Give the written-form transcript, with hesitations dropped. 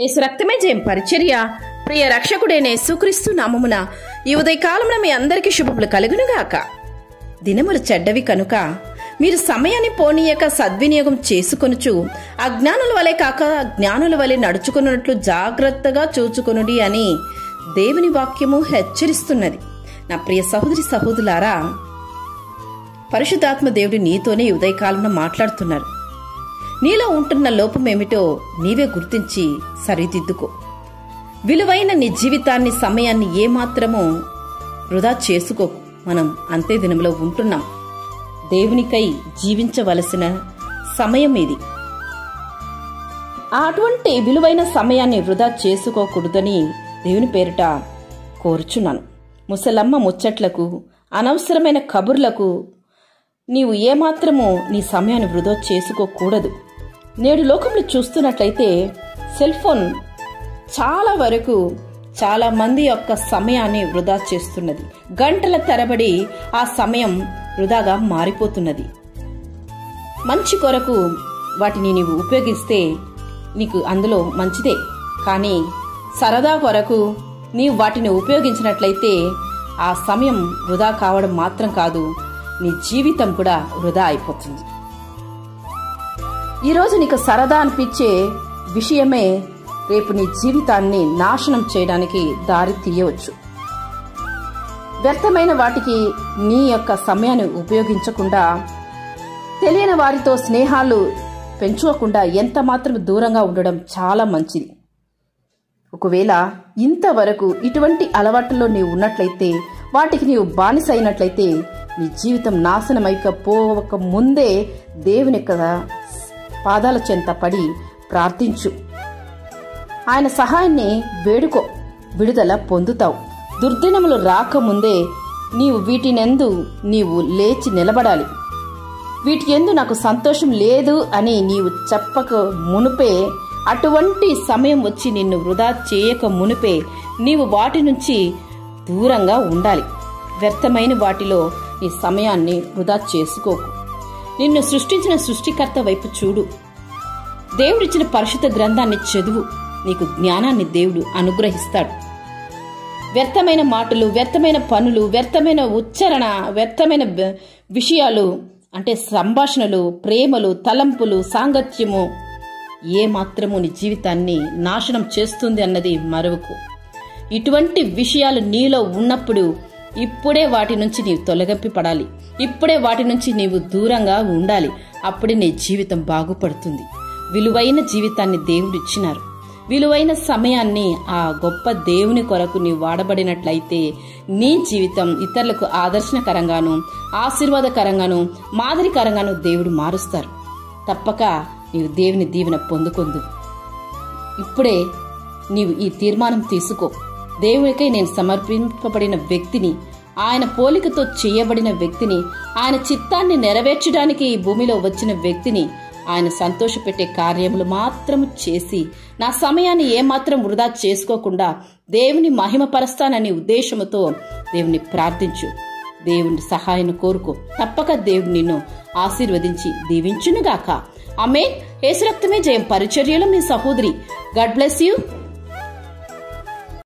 యేసు రక్తమే జయం పరిచర్య. ప్రియ రక్షకుడైన యేసుక్రీస్తు నామమున ఈ ఉదయకాలంలో మీ అందరికీ శుభములు కలుగునుగాక. దినములు చెడ్డవి కనుక మీరు సమయాన్ని పోనీయక సద్వినియోగం చేసుకొనుచు అజ్ఞానుల వలె కాక జ్ఞానుల వలె నడుచుకున్నట్లు జాగ్రత్తగా చూచుకొనుడి అని దేవుని వాక్యము హెచ్చరిస్తున్నది. నా ప్రియ సహోదరి సహోదరులారా, పరిశుద్ధాత్మ దేవుడు నీతోనే ఉదయకాలంలో మాట్లాడుతున్నారు. నీలో ఉంటున్న లోపమేమిటో నీవే గుర్తించి సరిదిద్దుకో. విలువైన నీ జీవితాన్ని, సమయాన్ని ఏమాత్రమూ వృధా చేసుకోకు. మనం అంతే దినంలో ఉంటున్నాం. దేవునికై జీవించవలసిన సమయం ఇది. అటువంటి విలువైన సమయాన్ని వృధా చేసుకోకూడదని దేవుని పేరిట కోరుచున్నాను. ముసలమ్మ ముచ్చట్లకు, అనవసరమైన కబుర్లకు నీవు ఏమాత్రమూ నీ సమయాన్ని వృధా చేసుకోకూడదు. నేడు లోకంలో చూస్తున్నట్లయితే సెల్ ఫోన్ చాలా వరకు చాలా మంది యొక్క సమయాన్ని వృధా చేస్తున్నది. గంటల తరబడి ఆ సమయం వృధాగా మారిపోతున్నది. మంచి కొరకు వాటిని నీవు ఉపయోగిస్తే నీకు అందులో మంచిదే, కానీ సరదా కొరకు నీవు వాటిని ఉపయోగించినట్లయితే ఆ సమయం వృధా కావడం మాత్రం కాదు, నీ జీవితం కూడా వృధా అయిపోతుంది. ఈరోజు నీకు సరదా అనిపించే విషయమే రేపు నీ జీవితాన్ని నాశనం చేయడానికి దారి తీయవచ్చు. వ్యర్థమైన వాటికి నీ యొక్క సమయాన్ని ఉపయోగించకుండా, తెలియని వారితో స్నేహాలు పెంచుకోకుండా ఎంత మాత్రం దూరంగా ఉండడం చాలా మంచిది. ఒకవేళ ఇంతవరకు ఇటువంటి అలవాటులో నీవు ఉన్నట్లయితే, వాటికి నీవు బానిస అయినట్లయితే నీ జీవితం నాశనమైపోక ముందే దేవుని యొక్క పాదాల చెంత పడి ప్రార్థించు. ఆయన సహాయాన్ని వేడుకో, విడుదల పొందుతావు. దుర్దినములు రాకముందే నీవు వీటినెందు నీవు లేచి నిలబడాలి. వీటి యందు నాకు సంతోషం లేదు అని నీవు చెప్పక మునుపే, అటువంటి సమయం వచ్చి నిన్ను వృధా చేయక మునుపే నీవు వాటి నుంచి దూరంగా ఉండాలి. వ్యర్థమైన వాటిలో నీ సమయాన్ని వృధా చేసుకోకు. నిన్ను సృష్టించిన సృష్టికర్త వైపు చూడు. దేవుడిచ్చిన పరిశుద్ధ గ్రంథాన్ని చదువు. నీకు జ్ఞానాన్ని దేవుడు అనుగ్రహిస్తాడు. వ్యర్థమైన మాటలు, వ్యర్థమైన పనులు, వ్యర్థమైన ఉచ్చారణ, వ్యర్థమైన విషయాలు అంటే సంభాషణలు, ప్రేమలు, తలంపులు, సాంగత్యము ఏ మాత్రము నీ జీవితాన్ని నాశనం చేస్తుంది అన్నది మరువకు. ఇటువంటి విషయాలు నీలో ఉన్నప్పుడు ఇప్పుడే వాటి నుంచి నీవు తొలగింపి పడాలి. ఇప్పుడే వాటి నుంచి నీవు దూరంగా ఉండాలి. అప్పుడే నీ జీవితం బాగుపడుతుంది. విలువైన జీవితాన్ని దేవుడు ఇచ్చినారు. విలువైన సమయాన్ని ఆ గొప్ప దేవుని కొరకు నీవు వాడబడినట్లయితే నీ జీవితం ఇతరులకు ఆదర్శనకరంగాను, ఆశీర్వాదకరంగాను, మాదిరికరంగాను దేవుడు మారుస్తారు. తప్పక నీవు దేవుని దీవెన పొందుకొందు. ఇప్పుడే నీవు ఈ తీర్మానం తీసుకో. దేవునికై నేను సమర్పింపబడిన వ్యక్తిని, ఆయన పోలికతో చేయబడిన వ్యక్తిని, ఆయన చిత్తాన్ని నెరవేర్చడానికి ఈ భూమిలో వచ్చిన వ్యక్తిని, ఆయన సంతోషపెట్టే కార్యములు మాత్రం చేసి నా సమయాన్ని ఏమాత్రం వృధా చేసుకోకుండా దేవుని మహిమపరుస్తాననే ఉద్దేశముతో దేవుని ప్రార్థించు. దేవుని సహాయాన్ని కోరుకో. తప్పక దేవుడు నిన్ను ఆశీర్వదించి దీవించునుగాక. ఆమేన్. యేసు రక్తమే జయం పరిచర్యలో మీ సహోదరి. God bless you.